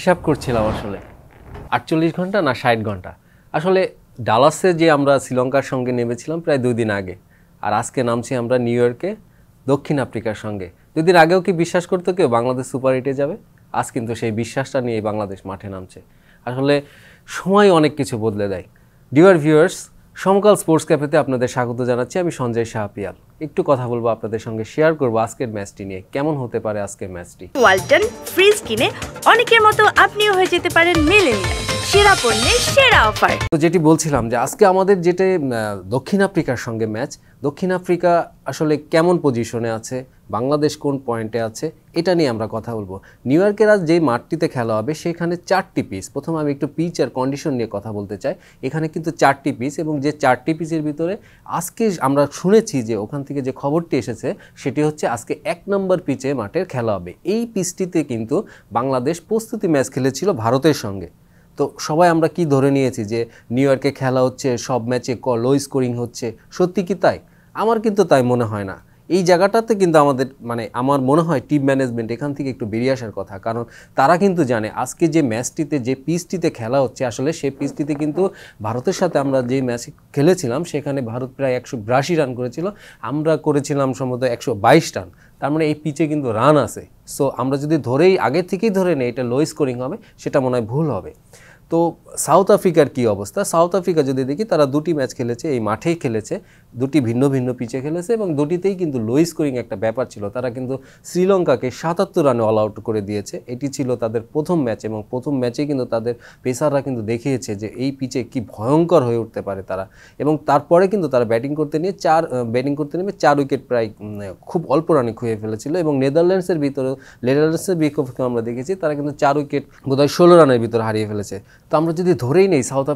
হিসাব করছিলাম আসলে ৪৮ ঘন্টা না ৬০ ঘন্টা। আসলে ডালাসে যে আমরা শ্রীলঙ্কার সঙ্গে নেমেছিলাম প্রায় ২ দিন আগে, আর আজকে নামছি আমরা নিউ ইয়র্কে দক্ষিণ আফ্রিকার সঙ্গে। ২ দিন আগেও কি বিশ্বাস করতো কেউ বাংলাদেশ সুপার 8-এ যাবে? আজ কিন্তু সেই বিশ্বাসটা নিয়ে বাংলাদেশ মাঠে নামছে। আসলে সময় অনেক কিছু বদলে দেয়। ডিয়ার ভিউয়ার্স, সমকাল স্পোর্টস ক্যাফেতে আপনাদের স্বাগত জানাচ্ছি। আমি সঞ্জয় শাহপিয়াল। একটু কথা বলবো আপনাদের সঙ্গে, শেয়ার করবো আজকের ম্যাচটি নিয়ে, কেমন হতে পারে আজকের ম্যাচটি। ওয়ালটন ফ্রিজ কিনে অনেকের মতো আপনিও হয়ে যেতে পারেন মিলেনিয়াল। সেরা পণ্যের সেরা অফার। তো যেটি বলছিলাম যে আজকে আমাদের যেটা দক্ষিণ আফ্রিকার সঙ্গে ম্যাচ, দক্ষিণ আফ্রিকা আসলে কেমন পজিশনে আছে, বাংলাদেশ কোন পয়েন্টে আছে, এটা নিয়ে আমরা কথা বলবো। নিউ ইয়র্কের আজ যে মাঠটিতে খেলা হবে সেখানে 4টি পিচ। প্রথমে আমি একটু পিচ আর কন্ডিশন নিয়ে কথা বলতে চাই। এখানে কিন্তু 4টি পিচ, এবং যে 4টি পিচের ভিতরে আজকে আমরা শুনেছি যে ওখান থেকে যে খবরটি এসেছে সেটি হচ্ছে আজকে 1 নম্বর পিচে মাঠের খেলা হবে। এই পিচটিতে কিন্তু বাংলাদেশ প্রস্তুতি ম্যাচ খেলেছিল ভারতের সঙ্গে। তো সবাই আমরা কি ধরে নিয়েছি যে নিউ ইয়র্কে খেলা হচ্ছে, সব ম্যাচে লো স্কোরিং হচ্ছে। সত্যি কি তাই? আমার কিন্তু তাই মনে হয় না। এই জায়গাটাতে কিন্তু আমাদের আমার মনে হয় টিম ম্যানেজমেন্ট এখান থেকে একটু বেরিয়ে আসার কথা, কারণ তারা কিন্তু জানে আজকে যে ম্যাচটিতে যে পিচটিতে খেলা হচ্ছে আসলে সেই পিচটিতে কিন্তু ভারতের সাথে আমরা যে ম্যাচ খেলেছিলাম সেখানে ভারত প্রায় 182 রান করেছিল, আমরা করেছিলাম সম্ভবত 122 রান। তার মানে এই পিচে কিন্তু রান আছে। সো আমরা যদি আগে থেকেই ধরে নেই এটা লো স্কোরিং হবে, সেটা মনে হয় ভুল হবে। তো সাউথ আফ্রিকার কি অবস্থা? সাউথ আফ্রিকা যদি দেখি, তারা 2টি ম্যাচ খেলেছে, এই মাঠেই খেলেছে, 2টি ভিন্ন ভিন্ন পিচে খেলেছে, এবং 2টিতেই কিন্তু লো স্কোরিং একটা ব্যাপার ছিল। তারা কিন্তু শ্রীলঙ্কাকে 77 রানে অল আউট করে দিয়েছে। এটি ছিল তাদের প্রথম ম্যাচ, এবং প্রথম ম্যাচে কিন্তু তাদের পেসাররা কিন্তু দেখিয়েছে যে এই পিচে কি ভয়ঙ্কর হয়ে উঠতে পারে তারা। এবং তারপরে কিন্তু তারা ব্যাটিং করতে নেমে 4 উইকেট প্রায় খুব অল্প রানে খুঁয়ে ফেলেছিল। এবং নেদারল্যান্ডসের বিপক্ষে আমরা দেখেছি তারা কিন্তু 4 উইকেট বোধহয় 16 রানের ভিতরে হারিয়ে ফেলেছে। তো আমরা যদি ধরেই নেই সাউথ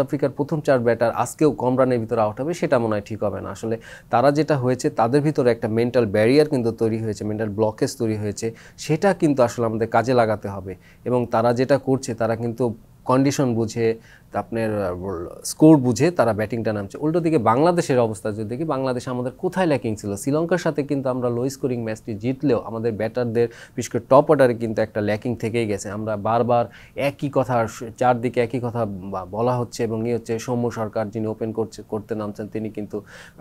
আফ্রিকার প্রথম 4 ব্যাটার আজকেও কম রানের ভিতরে আউট হবে, সেটা মনে হয় ঠিক হবে না। আসলে তারা যেটা হয়েছে, তাদের ভিতরে একটা মেন্টাল ব্যারিয়ার কিন্তু তৈরি হয়েছে, মেন্টাল ব্লকেজ তৈরি হয়েছে, সেটা কিন্তু আসলে আমাদের কাজে লাগাতে হবে। এবং তারা যেটা করছে, তারা কিন্তু কন্ডিশন বুঝে, আপনার স্কোর বুঝে তারা ব্যাটিংটা নামছে। উল্টো দিকে বাংলাদেশের অবস্থা যদি দেখি, বাংলাদেশ আমাদের কোথায় ল্যাকিং ছিল? শ্রীলঙ্কার সাথে কিন্তু আমরা লো স্কোরিং ম্যাচটি জিতলেও আমাদের ব্যাটারদের, বিশেষ করে টপ অর্ডারে কিন্তু একটা ল্যাকিং থেকেই গেছে। আমরা বারবার একই কথা, চারদিকে একই কথা বলা হচ্ছে। এবং হচ্ছে সৌম্য সরকার যিনি ওপেন করতে নামছেন, তিনি কিন্তু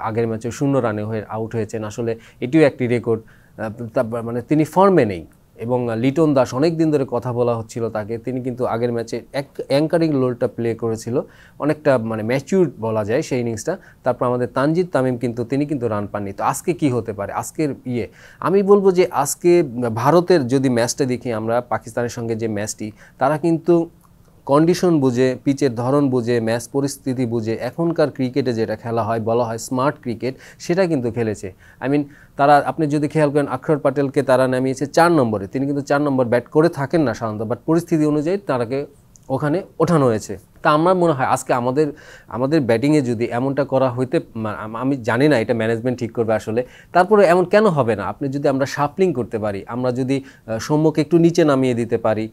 আগের ম্যাচে 0 রানে আউট হয়েছেন। আসলে এটিও একটি রেকর্ড। তিনি ফর্মে নেই। এবং লিটন দাস, অনেক দিন ধরে কথা বলা হচ্ছিল তাকে, তিনি কিন্তু আগের ম্যাচে অ্যাঙ্কারিং রোলটা প্লে করেছিল, অনেকটা ম্যাচিউর বলা যায় সেই ইনিংসটা। তারপর আমাদের তানজিদ তামিম তিনি কিন্তু রান পাননি। তো আজকে কি হতে পারে? আজকের আমি বলবো যে আজকে ভারতের যদি ম্যাচটা দেখি আমরা, পাকিস্তানের সঙ্গে যে ম্যাচটি, তারা কিন্তু কন্ডিশন বুঝে, পিচের ধরন বুঝে, ম্যাচ পরিস্থিতি বুঝে, এখনকার ক্রিকেটে যেটা খেলা হয়, বলা হয় স্মার্ট ক্রিকেট, সেটা কিন্তু খেলেছে। তারা, আপনি যদি খেয়াল করেন, অক্ষর প্যাটেলকে তারা নামিয়েছে 4 নম্বরে। তিনি কিন্তু 4 নম্বর ব্যাট করে থাকেন না সাধারণত, বাট পরিস্থিতি অনুযায়ী তারাকে ওখানে ওঠানো হয়েছে। তা আমার মনে হয় আজকে আমাদের ব্যাটিংয়ে যদি এমনটা করা হইতে, আমি জানি না এটা ম্যানেজমেন্ট ঠিক করবে আসলে, তারপরে এমন কেন হবে না? আপনি যদি আমরা শাফলিং করতে পারি, আমরা যদি সৌম্যকে একটু নিচে নামিয়ে দিতে পারি,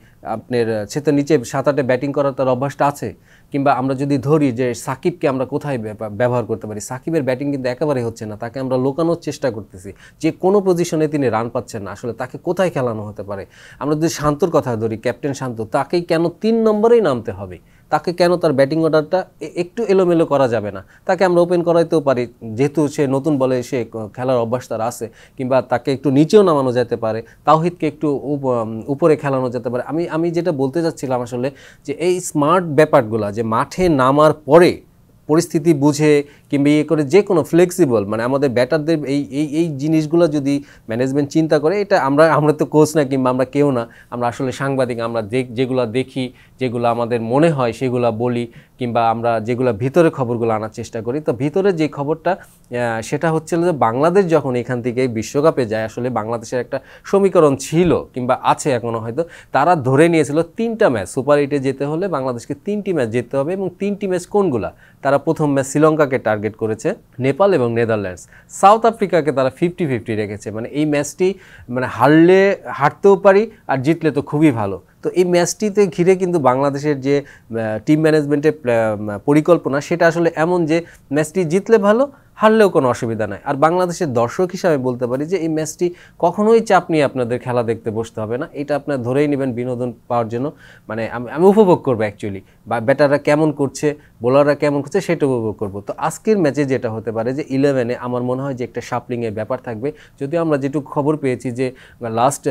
সে তো নিচে 7-8 ব্যাটিং করার তার অভ্যাসটা আছে। কিংবা আমরা যদি ধরি যে সাকিবকে আমরা কোথায় ব্যবহার করতে পারি, সাকিবের ব্যাটিং কিন্তু একেবারে হচ্ছে না, তাকে আমরা লোকানোর চেষ্টা করতেছি, যে কোনো পজিশনে তিনি রান পাচ্ছেন না। আসলে তাকে কোথায় খেলানো হতে পারে? আমরা যদি শান্তর কথা ধরি, ক্যাপ্টেন শান্ত, তাকেই কেন 3 নম্বরেই নামতে হবে? তাকে কেন তার ব্যাটিং অর্ডারটা একটু এলোমেলো করা যাবে না? তাকে আমরা ওপেন করাইতেও পারি, যেহেতু সে নতুন বলে সে খেলার অভ্যাস তার আছে। কিংবা তাকে একটু নিচেও নামানো যেতে পারে, তাওহিদকে একটু উপরে খেলানো যেতে পারে। আমি যেটা বলতে চাচ্ছিলাম আসলে, যে এই স্মার্ট ব্যাপারগুলো, যে মাঠে নামার পরে পরিস্থিতি বুঝে কিংবা করে যে কোনো ফ্লেক্সিবল, আমাদের ব্যাটারদের এই জিনিসগুলো যদি ম্যানেজমেন্ট চিন্তা করে, এটা আমরা তো কোচ না, কিংবা আমরা কেউ না, আমরা আসলে সাংবাদিক। আমরা যেগুলো দেখি, যেগুলো আমাদের মনে হয় সেগুলো বলি, কিংবা আমরা যেগুলো ভিতরে খবরগুলো আনার চেষ্টা করি। তো ভিতরে যে খবরটা, সেটা হচ্ছে যে বাংলাদেশ যখন এখান থেকে বিশ্বকাপে যায়, আসলে বাংলাদেশের একটা সমীকরণ ছিল, কিংবা আছে এখনও হয়তো, তারা ধরে নিয়েছিল 3টা ম্যাচ সুপার 8-এ যেতে হলে বাংলাদেশকে 3টি ম্যাচ জিততে হবে। এবং 3টি ম্যাচ কোনগুলা? তারা প্রথম ম্যাচ শ্রীলঙ্কাকে টার্গেট করেছে, নেপাল এবং নেদারল্যান্ডস। সাউথ আফ্রিকাকে তারা 50-50 রেখেছে। এই ম্যাচটি হারতেও পারি, আর জিতলে তো খুবই ভালো। তো এই ম্যাচটিতে ঘিরে কিন্তু বাংলাদেশের যে টিম ম্যানেজমেন্টের পরিকল্পনা, সেটা আসলে এমন যে ম্যাচটি জিতলে ভালো, হারলেও কোনো অসুবিধা নাই। আর বাংলাদেশের দর্শক হিসাবে বলতে পারি যে এই ম্যাচটি কখনোই চাপ নিয়ে আপনাদের খেলা দেখতে বসতে হবে না, এটা আপনার ধরেই নেবেন বিনোদন পাওয়ার জন্য। মানে আমি উপভোগ করবো অ্যাকচুয়ালি, বা ব্যাটাররা কেমন করছে, বোলাররা কেমন করছে সেটা উপভোগ করবো। তো আজকের ম্যাচে যেটা হতে পারে যে 11-এ আমার মনে হয় যে একটা শাপলিংয়ের ব্যাপার থাকবে। যদিও আমরা যেটুকু খবর পেয়েছি যে লাস্ট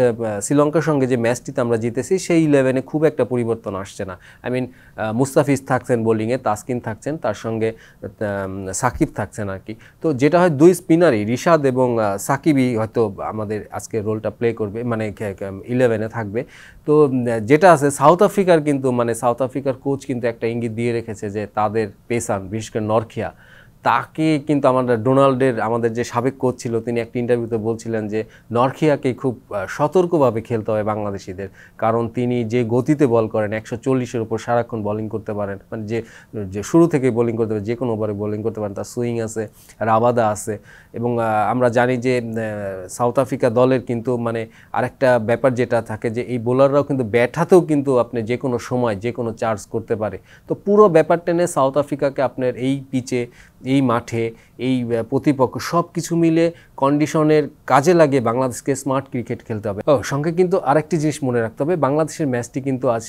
শ্রীলঙ্কার সঙ্গে যে ম্যাচটিতে আমরা জিতেছি সেই 11-এ খুব একটা পরিবর্তন আসছে না। আই মিন মুস্তাফিজ থাকছেন বোলিংয়ে, তাসকিন থাকছেন, তার সঙ্গে সাকিব থাকছেন আর কি। তো যেটা হয় দুই স্পিনারই রিশাদ এবং সাকিবই হয়তো আমাদের আজকে রোলটা প্লে করবে, মানে 11-এ থাকবে। তো যেটা আছে সাউথ আফ্রিকার কিন্তু মানে সাউথ আফ্রিকার কোচ কিন্তু একটা ইঙ্গিত দিয়ে রেখেছে যে তাদের পেসার বিশেষ করে নরখিয়া, তাকে কিন্তু আমাদের যে সাবেক কোচ ছিল তিনি একটা ইন্টারভিউতে বলছিলেন যে নরখিয়াকে খুব সতর্কভাবে খেলতে হবে বাংলাদেশিদের, কারণ তিনি যে গতিতে বল করেন 140-এর উপর সারাক্ষণ বোলিং করতে পারেন, মানে যে শুরু থেকে বোলিং করতে পারেন, যে কোনো ওভারে বোলিং করতে পারেন, তার সুইং আছে, রাবাদা আছে। এবং আমরা জানি যে সাউথ আফ্রিকা দলের কিন্তু মানে আরেকটা ব্যাপার যেটা থাকে যে এই বোলাররাও কিন্তু ব্যাট হাতেও কিন্তু আপনি যে কোনো সময় যে কোনো চার্জ করতে পারে। তো পুরো ব্যাপারটা নিয়ে সাউথ আফ্রিকাকে আপনার এই পিচে, এই মাঠে, এই প্রতিপক্ষ সব কিছু মিলে কন্ডিশনের কাজে লাগিয়ে বাংলাদেশকে স্মার্ট ক্রিকেট খেলতে হবে। সঙ্গে কিন্তু আরেকটি জিনিস মনে রাখতে হবে, বাংলাদেশের ম্যাচটি কিন্তু আজ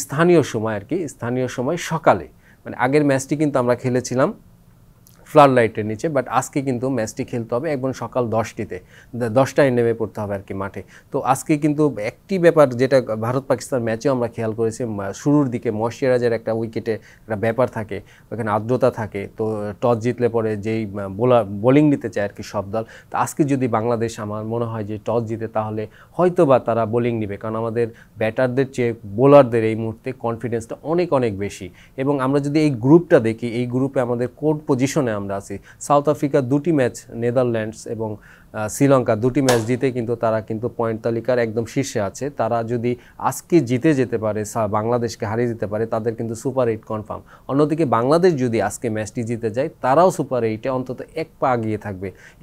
স্থানীয় সময় আর কি, স্থানীয় সময় সকালে, মানে আগের ম্যাচটি কিন্তু আমরা খেলেছিলাম ফ্লাড লাইটের নিচে, বাট আজকে কিন্তু ম্যাচটি খেলতে হবে একদম সকাল 10টায় নেমে পড়তে হবে আর কি মাঠে। তো আজকে কিন্তু একটি ব্যাপার যেটা ভারত পাকিস্তান ম্যাচেও আমরা খেয়াল করেছি, শুরুর দিকে ময়শ্চারাইজার একটা উইকেটে একটা ব্যাপার থাকে, ওখানে আর্দ্রতা থাকে। তো টস জিতলে পরে যেই বোলিং নিতে চায় আর কি সব দল, তো আজকে যদি বাংলাদেশ আমার মনে হয় যে টস জিতে তাহলে হয়তো বা তারা বোলিং নেবে, কারণ আমাদের ব্যাটারদের চেয়ে বোলারদের এই মুহূর্তে কনফিডেন্সটা অনেক অনেক বেশি। এবং আমরা যদি এই গ্রুপটা দেখি, এই গ্রুপে আমাদের কোন পজিশনে আমরা আছি, সাউথ আফ্রিকা 2টি ম্যাচ, নেদারল্যান্ডস এবং শ্রীলঙ্কা 2টি ম্যাচ জিতে কিন্তু তারা কিন্তু পয়েন্ট তালিকার একদম শীর্ষে আছে। তারা যদি আজকে জিতে যেতে পারে, বাংলাদেশকে হারিয়ে দিতে পারে, তাদের কিন্তু সুপার 8 কনফার্ম। অন্যদিকে বাংলাদেশ যদি আজকে ম্যাচটি জিতে যায়, তারাও সুপার 8-এ অন্তত এক পা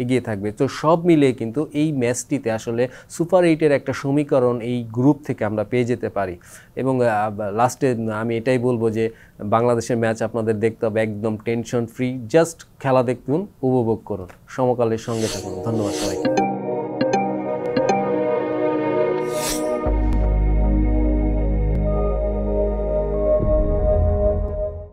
এগিয়ে থাকবে। তো সব মিলিয়ে কিন্তু এই ম্যাচটিতে আসলে সুপার 8-এর একটা সমীকরণ এই গ্রুপ থেকে আমরা পেয়ে যেতে পারি। এবং লাস্টে আমি এটাই বলবো যে বাংলাদেশের ম্যাচ আপনাদের দেখতে হবে একদম টেনশন ফ্রি, জাস্ট খেলা দেখুন, উপভোগ করুন, সমকালের সঙ্গে থাকুন। ধন্যবাদ সবাইকে।